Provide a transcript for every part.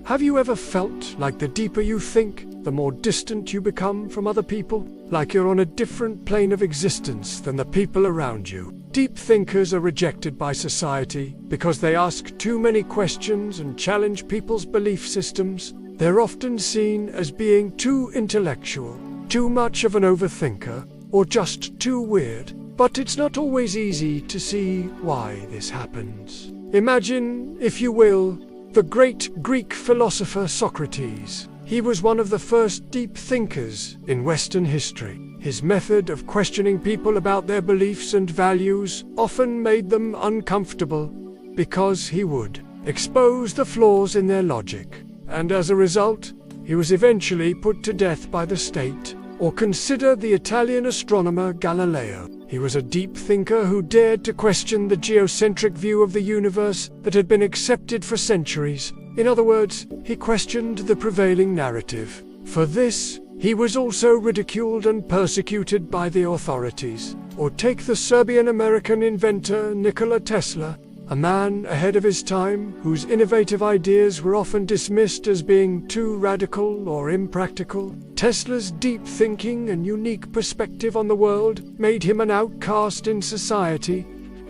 Have you ever felt like the deeper you think, the more distant you become from other people? Like you're on a different plane of existence than the people around you? Deep thinkers are rejected by society because they ask too many questions and challenge people's belief systems. They're often seen as being too intellectual, too much of an overthinker, or just too weird. But it's not always easy to see why this happens. Imagine, if you will, the great Greek philosopher Socrates. He was one of the first deep thinkers in Western history. His method of questioning people about their beliefs and values often made them uncomfortable because he would expose the flaws in their logic. And as a result, he was eventually put to death by the state. Or consider the Italian astronomer Galileo. He was a deep thinker who dared to question the geocentric view of the universe that had been accepted for centuries. In other words, he questioned the prevailing narrative. For this, he was also ridiculed and persecuted by the authorities. Or take the Serbian-American inventor Nikola Tesla, a man ahead of his time whose innovative ideas were often dismissed as being too radical or impractical. Tesla's deep thinking and unique perspective on the world made him an outcast in society.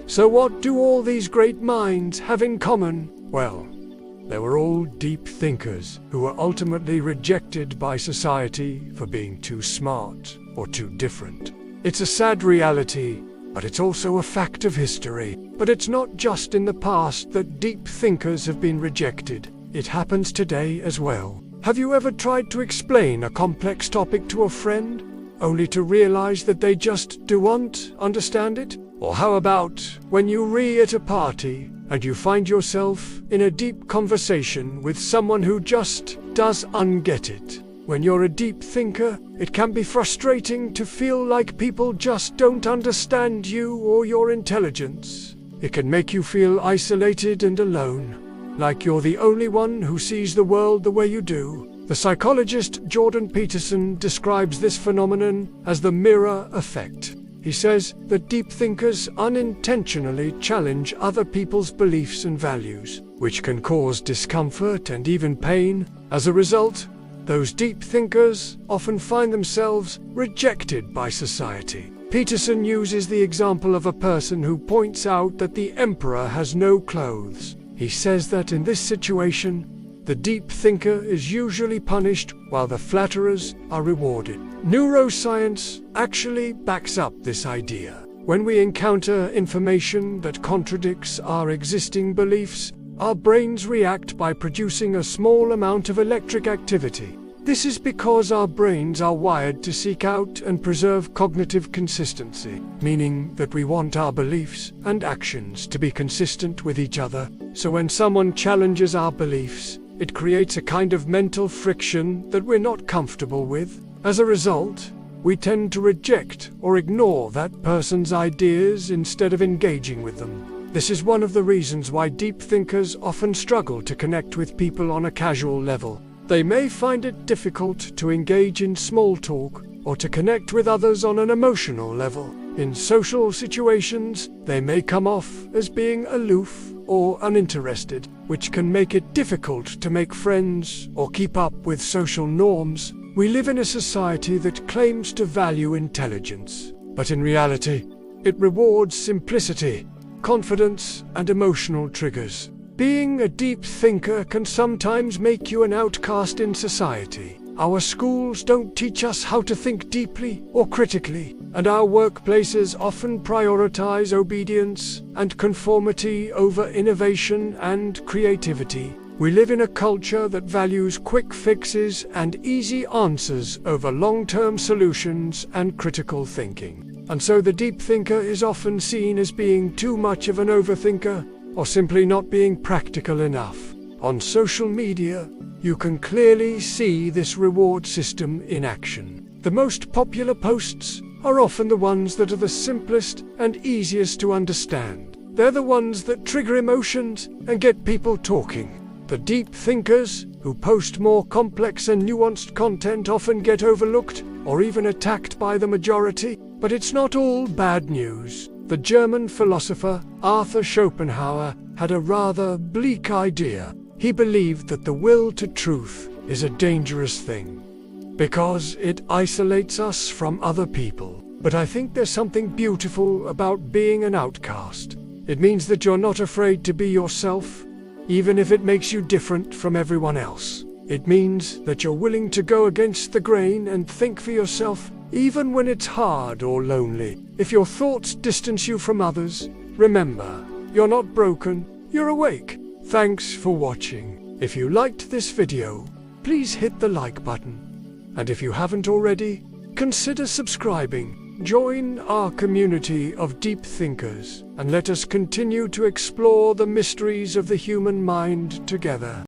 So what do all these great minds have in common? Well, they were all deep thinkers who were ultimately rejected by society for being too smart or too different. It's a sad reality, but it's also a fact of history. But it's not just in the past that deep thinkers have been rejected. It happens today as well. Have you ever tried to explain a complex topic to a friend, only to realize that they just don't understand it? Or how about when you read at a party and you find yourself in a deep conversation with someone who just doesn't get it? When you're a deep thinker, it can be frustrating to feel like people just don't understand you or your intelligence. It can make you feel isolated and alone, like you're the only one who sees the world the way you do. The psychologist Jordan Peterson describes this phenomenon as the mirror effect. He says that deep thinkers unintentionally challenge other people's beliefs and values, which can cause discomfort and even pain. As a result, those deep thinkers often find themselves rejected by society. Peterson uses the example of a person who points out that the emperor has no clothes. He says that in this situation, the deep thinker is usually punished while the flatterers are rewarded. Neuroscience actually backs up this idea. When we encounter information that contradicts our existing beliefs, our brains react by producing a small amount of electric activity. This is because our brains are wired to seek out and preserve cognitive consistency, meaning that we want our beliefs and actions to be consistent with each other. So when someone challenges our beliefs, it creates a kind of mental friction that we're not comfortable with. As a result, we tend to reject or ignore that person's ideas instead of engaging with them. This is one of the reasons why deep thinkers often struggle to connect with people on a casual level. They may find it difficult to engage in small talk or to connect with others on an emotional level. In social situations, they may come off as being aloof or uninterested, which can make it difficult to make friends or keep up with social norms. We live in a society that claims to value intelligence, but in reality, it rewards simplicity, confidence, and emotional triggers. Being a deep thinker can sometimes make you an outcast in society. Our schools don't teach us how to think deeply or critically, and our workplaces often prioritize obedience and conformity over innovation and creativity. We live in a culture that values quick fixes and easy answers over long-term solutions and critical thinking. And so the deep thinker is often seen as being too much of an overthinker, or simply not being practical enough. On social media, you can clearly see this reward system in action. The most popular posts are often the ones that are the simplest and easiest to understand. They're the ones that trigger emotions and get people talking. The deep thinkers who post more complex and nuanced content often get overlooked or even attacked by the majority. But it's not all bad news. The German philosopher Arthur Schopenhauer had a rather bleak idea. He believed that the will to truth is a dangerous thing because it isolates us from other people. But I think there's something beautiful about being an outcast. It means that you're not afraid to be yourself, even if it makes you different from everyone else. It means that you're willing to go against the grain and think for yourself, even when it's hard or lonely. If your thoughts distance you from others, remember, you're not broken, you're awake. Thanks for watching. If you liked this video, please hit the like button. And if you haven't already, consider subscribing. Join our community of deep thinkers, and let us continue to explore the mysteries of the human mind together.